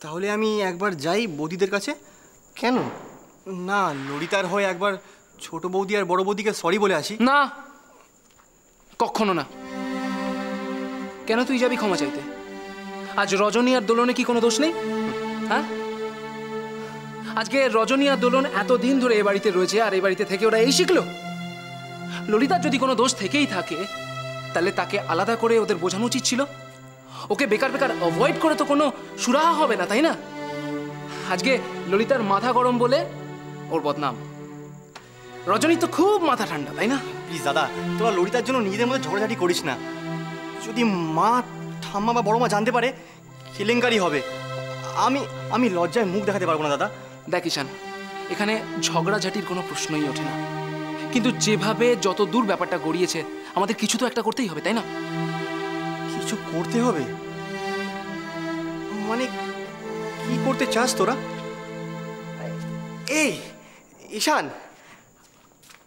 তাহলে আমি একবার যাই বৌদিদের কাছে। কেন? না, ললিতার হয়ে একবার ছোট বৌদি আর বড় বৌদিকে সরি বলে আসি। না, কখনো না। কেন তুই যাবি ক্ষমা চাইতে? আজ রজনী আর দোলনে কি কোনো দোষ নেই? হ্যাঁ, আজকে রজনী আর দোলন এতদিন ধরে এ বাড়িতে রয়েছে, আর এ বাড়িতে থেকে ওরা এই শিখলো। ললিতার যদি কোনো দোষ থেকেই থাকে তাহলে তাকে আলাদা করে ওদের বোঝানো উচিত ছিল। ওকে বেকার বেকার অ্যাভয়েড করে তো কোনো সুরাহা হবে না, তাই না? আজকে ললিতার মাথা গরম বলে ওর বদনাম। রজনী তো খুব মাথা ঠান্ডা, তাই না? প্লিজ দাদা, তোরা ললিতার জন্য নিজেদের মধ্যে ঝগড়াঝাটি করিস না। যদি মা, ঠাম্মা বা বড় মা জানতে পারে কেলেঙ্কারি হবে। আমি লজ্জায় মুখ দেখাতে পারবো না দাদা। দেখ ঈশান, এখানে ঝগড়াঝাটির কোনো প্রশ্নই ওঠে না, কিন্তু যেভাবে যত দূর ব্যাপারটা গড়িয়েছে আমাদের কিছু তো একটা করতেই হবে, তাই না? কিছু করতে হবে মানে কি করতে চাস তোরা? এই ঈশান,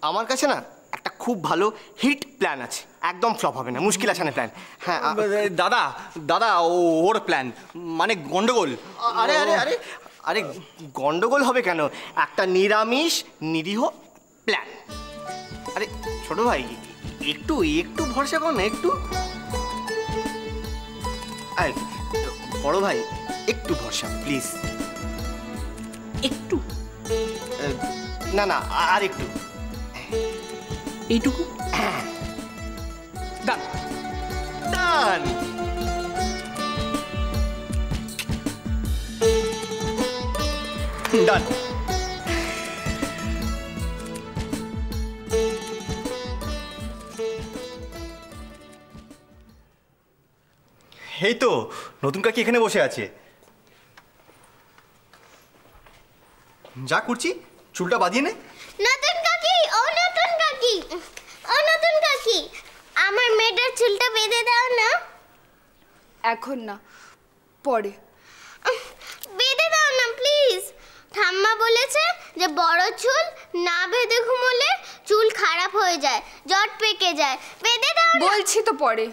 আমার কাছে না একটা খুব ভালো হিট প্ল্যান আছে, একদম ফ্লপ হবে না, মুশকিল আসানের প্ল্যান। হ্যাঁ দাদা দাদা, ওর প্ল্যান মানে গন্ডগোল। আরে আরে আরে আরে গন্ডগোল হবে কেন? একটা নিরামিষ নিরীহ প্ল্যান। আরে ছোট ভাই, একটু একটু ভরসা কর না, একটু। আরে বড় ভাই, একটু ভরসা প্লিজ। একটু না না, আর একটু, এইটুকু। ডান ডান। ডান। এই তো নতুন কাকি এখানে বসে আছে। যা করছি, চুলটা বাঁধিয়ে নে। নতুন কাকি, ও নতুন কাকি, ও নতুন কাকি, আমার মেয়েটার চুলটা বেঁধে দাও না। এখন না, পরে। বেঁধে দাও না প্লিজ। ঠাম্মা বলেছে যে বড় চুল না বেঁধে ঘুমোলে চুল খারাপ হয়ে যায়, জট পেকে যায়। বেঁধে দাও না। বলছি তো পরে।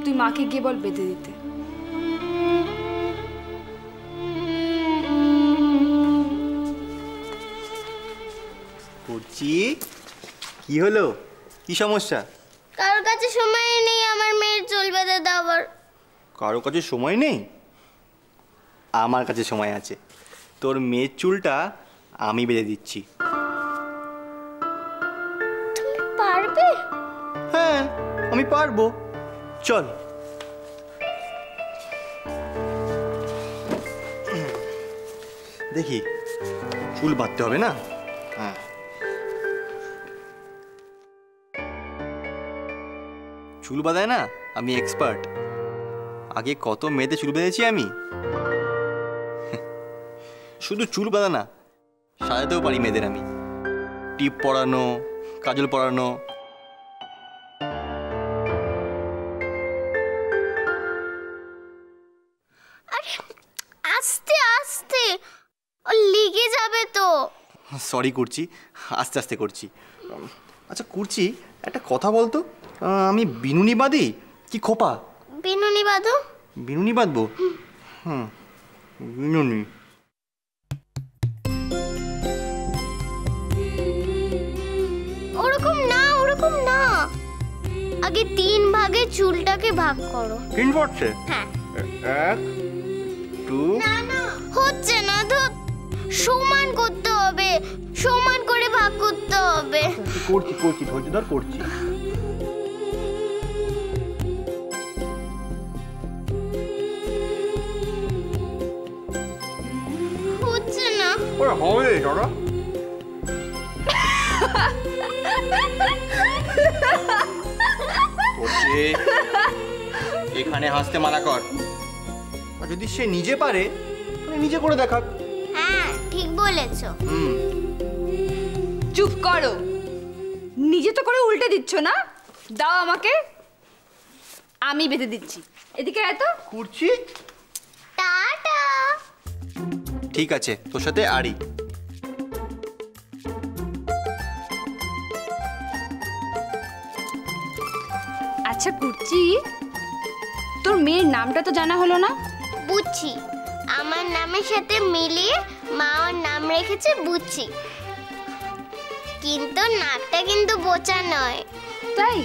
তুই মাকে গিয়ে বল বেঁধে দিতে। করছি কি হলো, কি সমস্যা? কারোর কাছে সময় নেই আমার মেয়ের চুল বেঁধে দেওয়ার। কারো কাছে সময় নেই? আমার কাছে সময় আছে। তোর মেয়ের চুলটা আমি বেঁধে দিচ্ছি। তুমি পারবে? হ্যাঁ, আমি পারবো। চল। দেখি, চুল বাঁধতে হবে না? হ্যাঁ, চুল বাঁধায় না আমি এক্সপার্ট। আগে কত মেয়েতে চুল বেঁধেছি আমি। শুধু চুল বাঁধা না, সাজাতেও পারি মেয়েদের আমি। টিপ পরানো, কাজল পরানো। আরে আস্তে আস্তে, ও লেগে যাবে তো। সরি করছি, আস্তে আস্তে করছি। আচ্ছা করছি, একটা কথা বলতো, আমি বিনুনি বাঁধি কি খোপা? বিনুনি বাঁধো। বিনুনি বাঁধবো? হুম, বিনুনি। ওরকম না, ওরকম না, আগে 3 ভাগে চুলটাকে ভাগ করো। 3 পড়ছে? হ্যাঁ। 1 2। না না, হচ্ছে না তো, সমান করতে হবে, সমান করে ভাগ করতে হবে। করছি করছি, ধৈর্য ধর, করছি। হচ্ছে না। ওরা হবে দাদা। করছে, এখানে হাসতে মানা কর। আর যদি সে নিজে পারে তাহলে নিজে করে দেখাক। হ্যাঁ ঠিক বলেছো। চুপ করো, নিজে তো করে উল্টে দিচ্ছ না। দাও আমাকে, আমি বেঁধে দিচ্ছি। এদিকে এত করছি। টাটা। ঠিক আছে, তোর সাথে আড়ি। আচ্ছা কুর্চি, তোর মেয়ের নামটা তো জানা হলো না। বুচ্ছি। আমার নামের সাথে মিলিয়ে মা ওর নাম রেখেছে বুচ্ছি। কিন্তু নাকটা কিন্তু বোচা নয়। তাই?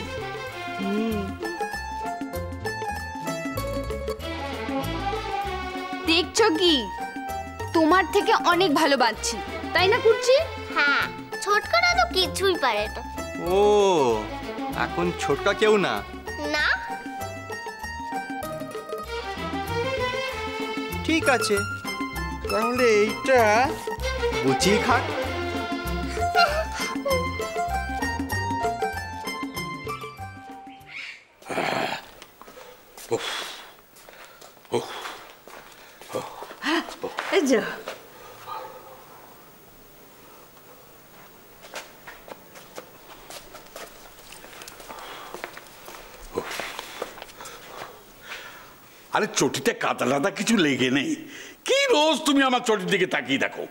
দেখছো কি, তোমার থেকে অনেক ভালো বাঁচছি, তাই না কুর্চি? হ্যাঁ, ছোটকারা তো কিছুই পারে না। ও এখন ছোটকা কেউ না। না, ঠিক আছে, তাহলে এইটা বুঝি খাক। এই যে আরে চটিতে কাদা লাদা কিছু লেগে নেই, কি রোজ তুমি আমার চটির দিকে তাকিয়ে দেখো।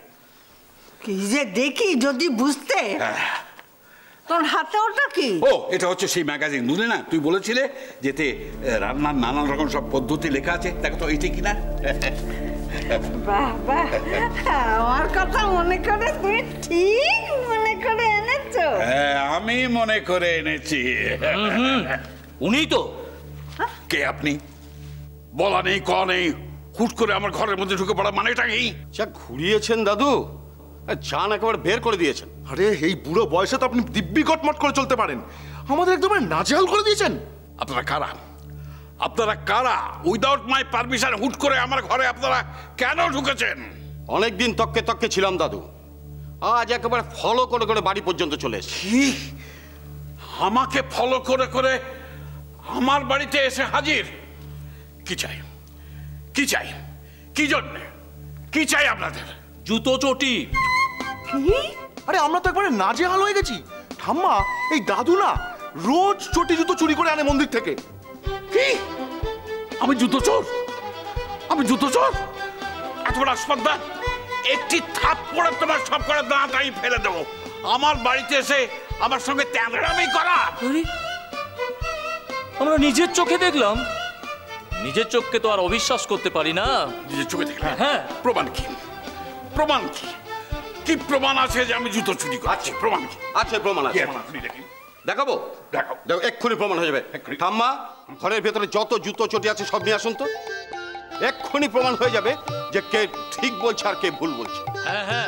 কি যে দেখি যদি বুঝতে। তোর হাতে ওটা কি? ও এটা হচ্ছে সেই ম্যাগাজিন, বুঝলে না? তুই বলেছিলে যেতে রান্নার নানান রকম সব পদ্ধতি লেখা আছে, দেখো তো এইটা কিনা। বাহ বাহ, আমার কথা মনে করে তুই ঠিক মনে করে এনেছো। হ্যাঁ, আমি মনে করে এনেছি। উনি তো। কে আপনি? বলা নেই ক নেই, হুট করে আমার ঘরের মধ্যে ঢুকে পড়া মানেটা কি? যা ঘুরিয়েছেন দাদু, জান একেবারে বের করে দিয়েছেন। আরে এই বুড়ো বয়সে তো আপনি দিব্যি কটমট করে চলতে পারেন, আমাদের একদম নাজেহাল করে দিয়েছেন। আপনারা কারা? আপনারা কারা? উইদাউট মাই পারমিশন হুট করে আমার ঘরে আপনারা কেন ঢুকেছেন? অনেকদিন তককে তককে ছিলাম দাদু, আজ একেবারে ফলো করে করে বাড়ি পর্যন্ত চলে এসেছি। কি? আমাকে ফলো করে করে আমার বাড়িতে এসে হাজির? কি চাই? কি চাই? কি জন্য? কি চাই আপনাদের? জুতো চটি। আরে আমরা তো একবারে নাজেহাল হয়ে গেছি। ঠাম্মা, এই দাদু না রোজ চটি জুতো চুরি করে আনে মন্দির থেকে। কি? আমি জুতো চোর? আমি জুতো চোর? এত বড় আসপর্দা! একটি থাপ পড়ে তোমার সব করে দাঁত আমি ফেলে দেবো। আমার বাড়িতে এসে আমার সঙ্গে তেঁদড়ামি করা! আমরা নিজের চোখে দেখলাম, নিজের চোখকে তো আর অবিশ্বাস করতে পারি না। নিজের চোখে দেখলে? হ্যাঁ। প্রমাণ কি? প্রমাণ কি? কি প্রমাণ আছে যে আমি জুতো চুরি করছি? প্রমাণ কি? আছে, প্রমাণ আছে। আপনি দেখি। দেখাবো? দেখো। দেখো, এক্ষুনি প্রমাণ হয়ে যাবে। ঠাম্মা, ঘরের ভেতরে যত জুতো চটি আছে সব নিয়ে আসুন তো। এক্ষুনি প্রমাণ হয়ে যাবে যে কে ঠিক বলছে আর কে ভুল বলছে। হ্যাঁ হ্যাঁ,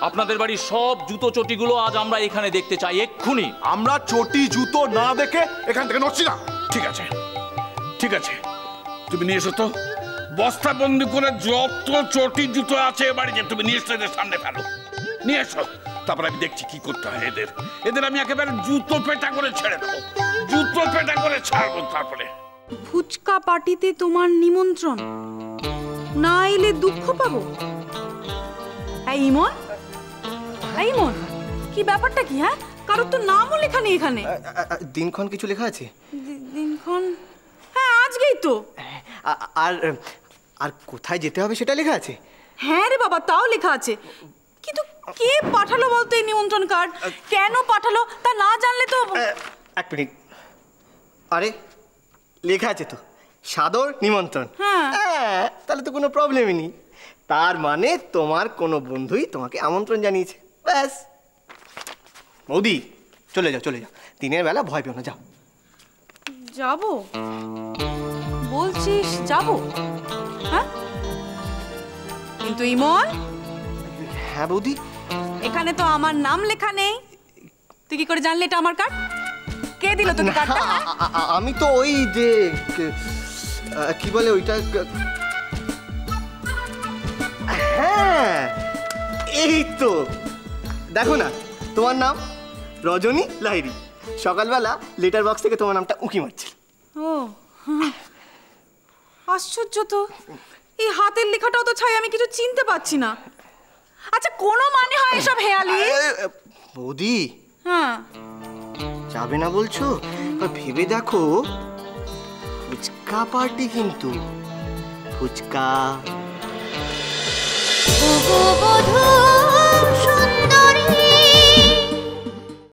আপনাদের বাড়ির সব জুতো চটিগুলো আজ আমরা এখানে দেখতে চাই, এক্ষুনি। আমরা চটি জুতো না দেখে এখান থেকে নড়ছি না। ঠিক আছে, ঠিক আছে, তুমি নিয়ে এসো তো। বস্তা বন্দি করে যত চটি জুতো আছে বাড়িতে তুমি নিয়ে এসো, এদের সামনে ফেলো। নিয়ে এসো, তারপর আমি দেখছি কি করতে হয় এদের। এদের আমি একেবারে জুতো পেটা করে ছেড়ে দেবো, জুতো পেটা করে ছাড়বো। তারপরে ফুচকা পার্টিতে তোমার নিমন্ত্রণ, না এলে দুঃখ পাবো। এই ইমন, এই ইমন, কি ব্যাপারটা কি? হ্যাঁ, কারোর তো নামও লেখা নেই এখানে। দিনক্ষণ কিছু লেখা আছে? দিনক্ষণ? হ্যাঁ, আজকেই তো। আর আর কোথায় যেতে হবে সেটা লেখা আছে? হ্যাঁ রে বাবা, তাও লেখা আছে, কিন্তু কে পাঠালো বলতো এই নিমন্ত্রণ কার্ড? কেন পাঠালো তা না জানলে তো। এক মিনিট, আরে লেখা আছে তো সাদর নিমন্ত্রণ। হ্যাঁ, তাহলে তো কোনো প্রবলেমই নেই। তার মানে তোমার কোনো বন্ধুই তোমাকে আমন্ত্রণ জানিয়েছে, ব্যাস। বৌদি, চলে যাও চলে যাও, দিনের বেলা ভয় পেও না, যাও। যাবো বলছিস? যাবো? হ্যাঁ, কিন্তু ইমন, হ্যাঁ বৌদি, এখানে তো আমার নাম লেখা নেই। তুই কি করে জানলি এটা আমার কার্ড? কে দিল তোকে কার্ডটা? আমি তো ওই যে কি বলে ওইটা, হ্যাঁ এই তো দেখো না, তোমার নাম রজনী লাহিড়ী। সকালবেলা লেটার বক্স থেকে তোমার নামটা উঁকি মারছিল। ও, আশ্চর্য তো, এই হাতের লেখাটাও তো ছাই, আমি কিছু চিনতে পারছি না। আচ্ছা, কোনো মানে হয় এসব হেয়ালি? বৌদি, হ্যাঁ, যাবে না বলছো? ভেবে দেখো, ফুচকা পার্টি কিন্তু, ফুচকা। বধূ